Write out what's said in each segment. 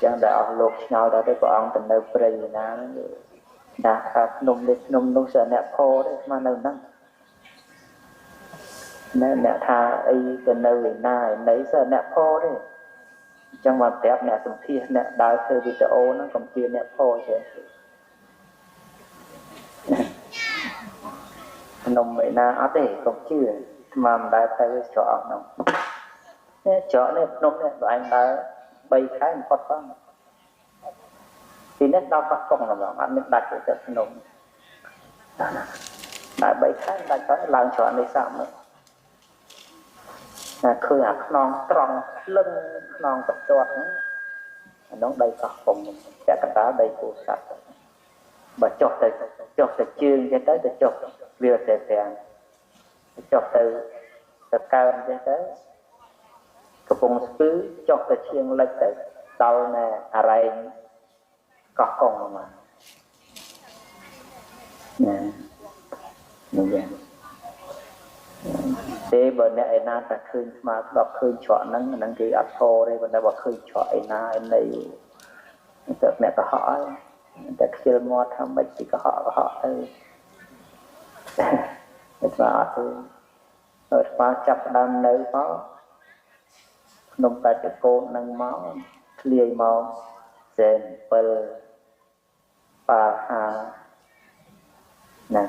chẳng đã ở lục nhau đó đấy của ông tình nơi prey na đã nung đi nung nung sợ nẹt khô đấy mà nơi năng nẹt tha ấy tình nơi na lấy sợ nẹt khô đấy chẳng mà tép nẹt sủng thiên nẹt đào chơi video nó còn chia nẹt khô chứ nung vậy na ở đây còn chưa mà đã thấy chỗ nung chỗ này nung này anh đã bay khái một con thì nét đau phát công là bạn nên đặt cái chất nồng đại bảy khái đại cái làm cho này sao nữa khơi hạt non tròn lưng non tập trọt nó đây phát công sẽ cả đá đây cổ sạch và chọt từ chương cho tới từ chọt liều tè tè chọt từ cao cho tới cái vùng xứ chọt từ chiên lệch tới đầu nè rai có công mà nè như vậy thế bên này na ta khơi mà đọc khơi chọn năng cái áp thô đây bên đây bảo khơi chọn na em này tự mẹ có họ ta chưa mua tham bệnh thì có họ thôi và thôi rồi qua chập đam nơi có nông tài cái cô năng máu liề máu dền bờ và hà nè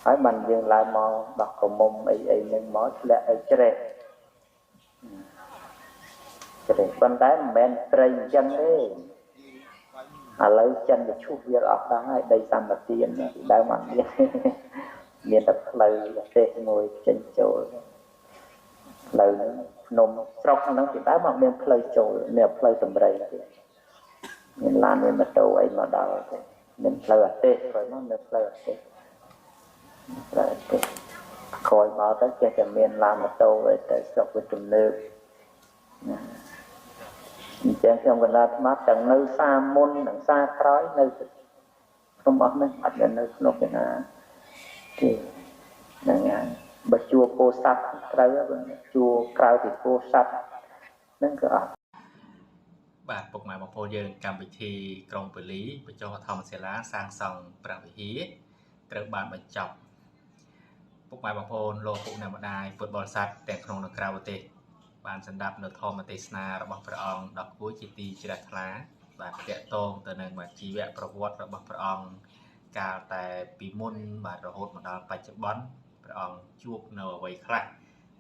hỏi mình dừng lại mò đọc cầu mông ấy nhưng mó là ấy trẻ con đá men trây chân đấy lấy chân để chụp việc ở đó đây xăm mặt tiền đá mặt miền tập lời tê ngồi chân chỗ lời nôm sọc nó chỉ đá mặt miền lời chỗ nè lời tầm bầy miền lan miền mặt đầu ấy mà đào miền lời tê rồi nó miền lời tê khỏi bảo tới cho miền làm một tô về tới sọc với trùm nước chẳng trong gần là mát chẳng nơi xa môn chẳng xa khói nơi không mất nơi mặt là nơi nó cái là thì là bà chùa cô sạch chùa cao thì cô sạch nên cơបាទពុកម៉ែបងប្អូនយើងកម្មវិធីក្រុងប៉ូលីបញ្ចុះធម្មសាលាសាងសង់ព្រះវិហារត្រូវបានបញ្ចប់ពុកម៉ែបងប្អូនលោកពុកអ្នកម្ដាយពុទ្ធបរិស័ទទាំងក្នុងនិងក្រៅប្រទេសបានសម្ដាប់នៅធម្មទេសនារបស់ព្រះអង្គដ៏គួរជាទីជ្រះថ្លាបាទតាក់ទងទៅនឹងជីវប្រវត្តិរបស់ព្រះអង្គកាលតែពីមុនបាទរហូតមកដល់បច្ចុប្បន្នព្រះអង្គជួបនៅអ្វីខ្លះ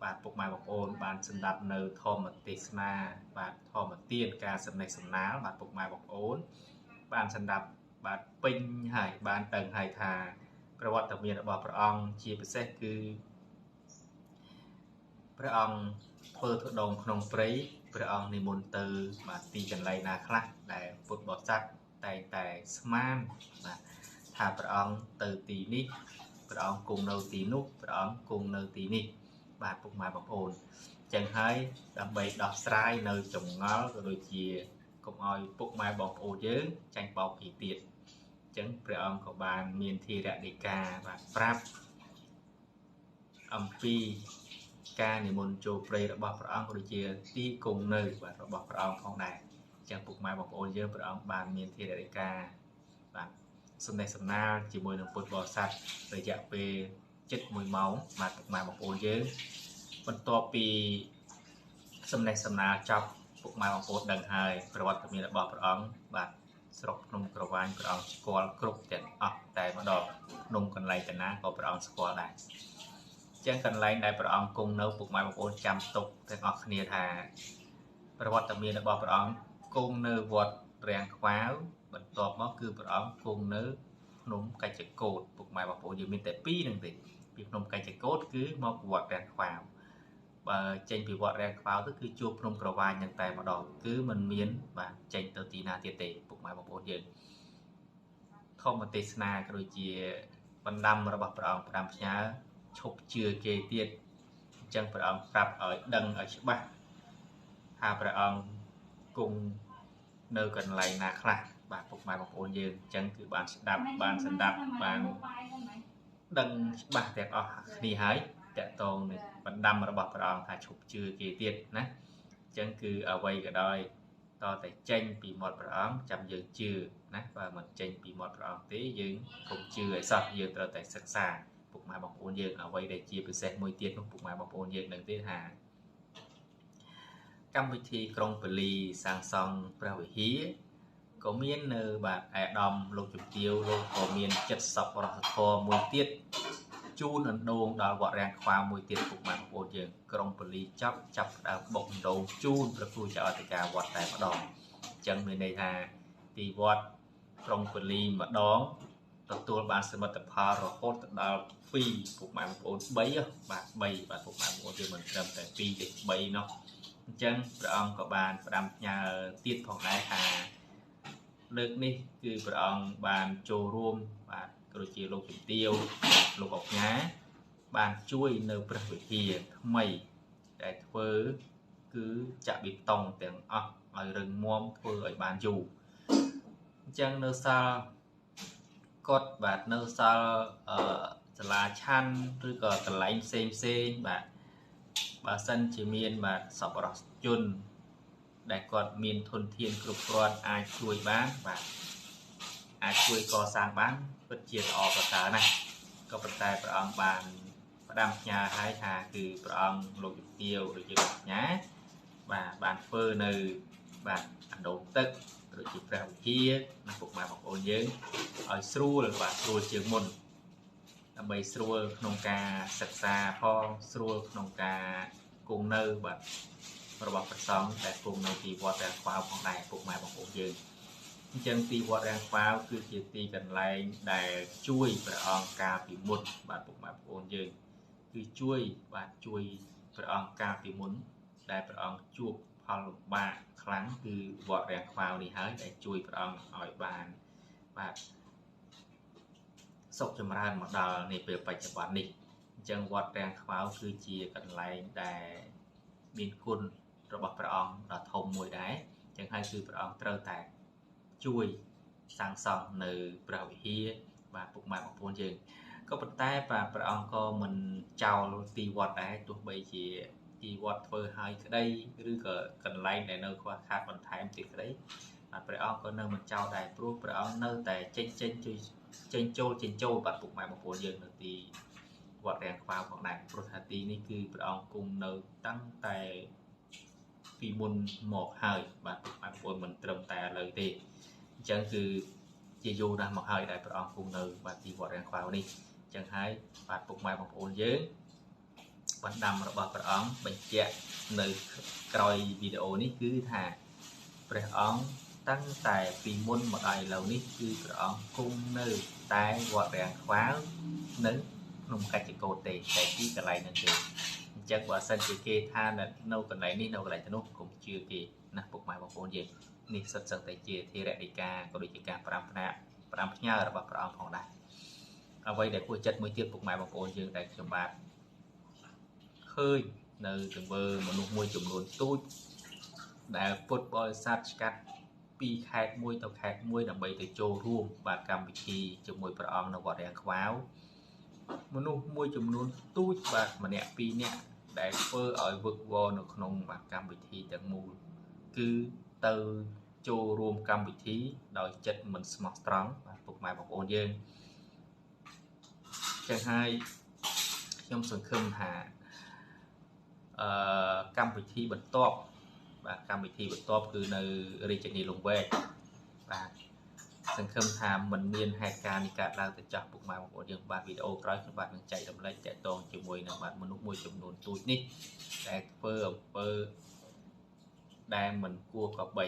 បាទពុកម៉ែបងប្អូនបានសម្ដាប់នៅធម្មទេសនាបាទធម្មទានការសំណេះសំណាលបាទពុកម៉ែបងប្អូនបានសម្ដាប់បាទពេញហើយបានដឹងហើយថាប្រវត្តិមានរបស់ព្រះអង្គជាពិសេសគឺព្រះអង្គធ្វើទុដងក្នុងព្រៃព្រះអង្គនិមន្តទៅបាទទីកន្លែងណាខ្លះដែលពុទ្ធបរិស័ទតែងតែស្មានបាទថាព្រះអង្គទៅទីនេះព្រះអង្គគង់នៅទីនោះព្រះអង្គគង់នៅទីនេះបាទពុកម៉ែបងប្អូនចឹងហើយដើម្បីដោះស្រាយនៅចម្ងល់ក៏ដូចជាកុំឲ្យពុកម៉ែបងប្អូនយើងចាញ់បោកពីទៀតចឹងព្រះអង្គក៏បានមានធិរដីកាបាទប្រាប់អំពីការនិមន្តចូលព្រៃរបស់ព្រះអង្គក៏ដូចជាទីគង់នៅបាទរបស់ព្រះអង្គផងដែរចឹងពុកម៉ែបងប្អូនយើងព្រះអង្គបានមានធិរដីកាបាទសំណេះសំណាលជាមួយនឹងពុទ្ធបរិស័ទរយៈពេល7 ម៉ោងបាទពុកម៉ែបងប្អូនយើងបន្ទាប់ពីសំណេះសំណាលចប់ពុកម៉ែបងប្អូនដឹងហើយប្រវត្តិមានរបស់ព្រះអង្គបាទស្រុកភ្នំក្រវាញព្រះអង្គស្គាល់គ្រប់ទាំងអស់តែម្ដងភ្នំកន្លែងកណាក៏ព្រះអង្គស្គាល់ដែរចឹងកន្លែងដែលព្រះអង្គគង់នៅពុកម៉ែបងប្អូនចាំទុកទាំងអស់គ្នាថាប្រវត្តិមានរបស់ព្រះអង្គគង់នៅវត្តរាំងខ្វាវបន្ទាប់មកគឺព្រះអង្គគង់នៅភ្នំកញ្ចកោតពុកម៉ែបងប្អូនយើងមានតែ2ហ្នឹងទេពីភ្នំកញ្ចកោតគឺមកវត្តរាំងខ្វាវបើចេញពីវត្តរាំងខ្វាវទៅគឺជួបភ្នំក្រវាញហ្នឹងតែម្ដងគឺมันមានបាទចេញទៅទីណាទៀតទេពុកម៉ែបងប្អូនយើងធម្មទេសនាក៏ដូចជាបណ្ដាំរបស់ព្រះអង្គផ្ដាំផ្ញើឈប់ជឿគេទៀតអញ្ចឹងព្រះអង្គប្រាប់ឲ្យដឹងឲ្យច្បាស់ថាព្រះអង្គគង់នៅកន្លែងណាខ្លះបាទពុកម៉ែបងប្អូនយើងអញ្ចឹងគឺបានស្ដាប់បានសម្ដាប់បានដឹងច្បាស់ទាំងអស់គ្នាហើយតកតងនឹងបណ្ដាំរបស់ព្រះអង្គថាឈប់ជឿគេទៀតណាអញ្ចឹងគឺអ្វីក៏ដោយ តតែចេញពីមាត់ព្រះអង្គចាំយើងជឿណាបើមិនចេញពីមាត់ព្រះអង្គទេយើងកុំជឿឲ្យសោះយើងត្រូវតែសិក្សាពុកម៉ែបងប្អូនយើងអ្វីដែលជាពិសេសមួយទៀតនោះពុកម៉ែបងប្អូនយើងនឹងទេថាកម្មវិធីក្រុងពលីសាងសង់ព្រះវិហារក៏មាននៅបាទអាដាមលោកជំទាវលោកក៏មានចិត្តសប្បុរសធម៌មួយទៀតជូនអណ្ដូងដល់វត្តរាំងខ្វាវមួយទៀតពុកម៉ែបងប្អូនយើងក្រុងពលីចាប់ដើមបុកអណ្ដូងជូនព្រះគ្រូចៅអធិការវត្តតែម្ដងអញ្ចឹងមានន័យថាទីវត្តក្រុងពលីម្ដងទទួលបានសមិទ្ធផលរហូតដល់2ពុកម៉ែបងប្អូន3បាទ3បាទពុកម៉ែបងប្អូនយើងមិនត្រឹមតែ2ទេ3នោះអញ្ចឹងព្រះអង្គក៏បានផ្ដាំផ្ញើទៀតផងដែរថាលើកនេះគឺព្រះអង្គបានចូលរួមបាទក៏ដូចជាលោកជំទាវលោកអុកញ៉ាបានជួយនៅព្រះវិហារថ្មីដែលធ្វើគឺចាក់បេតុងទាំងអស់ឲ្យរឹងមាំធ្វើឲ្យបានយូរអញ្ចឹងនៅសាលកត់បាទនៅសាលសាលាឆាន់ឬក៏កន្លែងផ្សេងបាទបើសិនជាមានបាទសប្បុរសជនដែលគាត់មានធនធានគ្រប់គ្រាន់អាចជួយបានបាទអាចជួយកសាងបានពិតជាល្អប្រសើរណាស់ក៏ប៉ុន្តែព្រះអង្គបានផ្ដាំផ្ញើឲ្យថាគឺព្រះអង្គលោកជំទាវដូចជាលោកញ៉ាបាទបានធ្វើនៅបាទអណ្ដូងទឹកដូចជាព្រះវិហារណាពុកម៉ែបងប្អូនយើងឲ្យស្រួលបាទស្រួលជាងមុនដើម្បីស្រួលក្នុងការសិក្សាផងស្រួលក្នុងការគង់នៅបាទរបស់ព្រះសង្ឃដែលគង់នៅទីវត្តរាំងខ្វាវផងដែរពុកម៉ែបងប្អូនយើងអញ្ចឹងទីវត្តរាំងខ្វាវគឺជាទីកន្លែងដែលជួយព្រះអង្គកាលពីមុនបាទពុកម៉ែបងប្អូនយើងគឺជួយបាទជួយព្រះអង្គកាលពីមុនដែលព្រះអង្គជួបផលលំបាកខ្លាំងគឺវត្តរាំងខ្វាវនេះហើយដែលជួយព្រះអង្គឲ្យបានបាទសុខចម្រើនមកដល់នាពេលបច្ចុប្បន្ននេះអញ្ចឹងវត្តរាំងខ្វាវគឺជាកន្លែងដែលមានគុណរបស់ព្រះអង្គដ៏ធំមួយដែរអញ្ចឹងហើយគឺព្រះអង្គត្រូវតែជួយសាងសង់នៅព្រះវិហារបាទពុកម៉ែបងប្អូនយើងក៏ប៉ុន្តែបាទព្រះអង្គក៏មិនចោលទីវត្តដែរទោះបីជាទីវត្តធ្វើឲ្យក្តីឬក៏កន្លែងដែលនៅខ្វះខាតបន្ថែមទៀតក្តីបាទព្រះអង្គក៏នៅមិនចោលដែរព្រោះព្រះអង្គនៅតែចេញចូលបាទពុកម៉ែបងប្អូនយើងនៅទីវត្តរាំងខ្វាវផងដែរព្រោះថាទីនេះគឺព្រះអង្គគង់នៅតាំងតែពីមុនមកហើយបាទពុកម៉ែបងប្អូនមិនត្រឹមតែឥឡូវទេអញ្ចឹងគឺជាយូរណាស់មកហើយដែលព្រះអង្គគង់នៅបាទទីវត្តរាំងខ្វាវនេះអញ្ចឹងហើយបាទពុកម៉ែបងប្អូនយើងបណ្ដាំរបស់ព្រះអង្គបញ្ជាក់នៅក្រោយវីដេអូនេះគឺថាព្រះអង្គតាំងតែពីមុនមកដល់ឥឡូវនេះគឺព្រះអង្គគង់នៅតែវត្តរាំងខ្វាវនិងក្នុងកច្ចកោតទេតែទីកន្លែងហ្នឹងទេអញ្ចឹងបើសិនជាគេថានៅកន្លែងនេះនៅកន្លែងទៅនោះកុំជឿគេណាពុកម៉ែបងប្អូនយើងនេះសិតសឹកតែជាធេរដីកាក៏ដូចជាការផ្ដាំផ្ញើរបស់ព្រះអង្គផងដែរអ្វីដែលគួរចិត្តមួយទៀតពុកម៉ែបងប្អូនយើងដែលខ្ញុំបាទឃើញនៅទង្វើមនុស្សមួយចំនួនទូចដែលពុទ្ធបរិស័ទឆ្កាត់ពីខេត្តមួយទៅខេត្តមួយដើម្បីទៅចូលរួមបាទកម្មវិធីជាមួយព្រះអង្គនៅវត្តរាំងខ្វាវមនុស្សមួយចំនួនទូចបាទម្នាក់ពីរនាក់ដែលធ្វើឲ្យវឹកវរនៅក្នុងបាទកម្មវិធីទាំងមូលគឺទៅចូលរួមកម្មវិធីដោយចិត្តមិនស្មោះត្រង់បាទពុកម៉ែបងប្អូនយើងចឹងហើយខ្ញុំសង្ឃឹមថាកម្មវិធីបន្ទាប់បាទកម្មវិធីបន្ទាប់គឺនៅរាជធានីលង្វែកបាទសង្ឃឹមថាมันមានហេតុការណ៍នេះកើតឡើងទៅចាស់ពុកម៉ែបងប្អូនយើងបាទវីដេអូក្រោយខ្ញុំបាទនឹងចែករំលែកតាក់ទងជាមួយនឹងបាទមនុស្សមួយចំនួនទូចនេះដែលធ្វើអំពើដែលមិនគួរក៏បី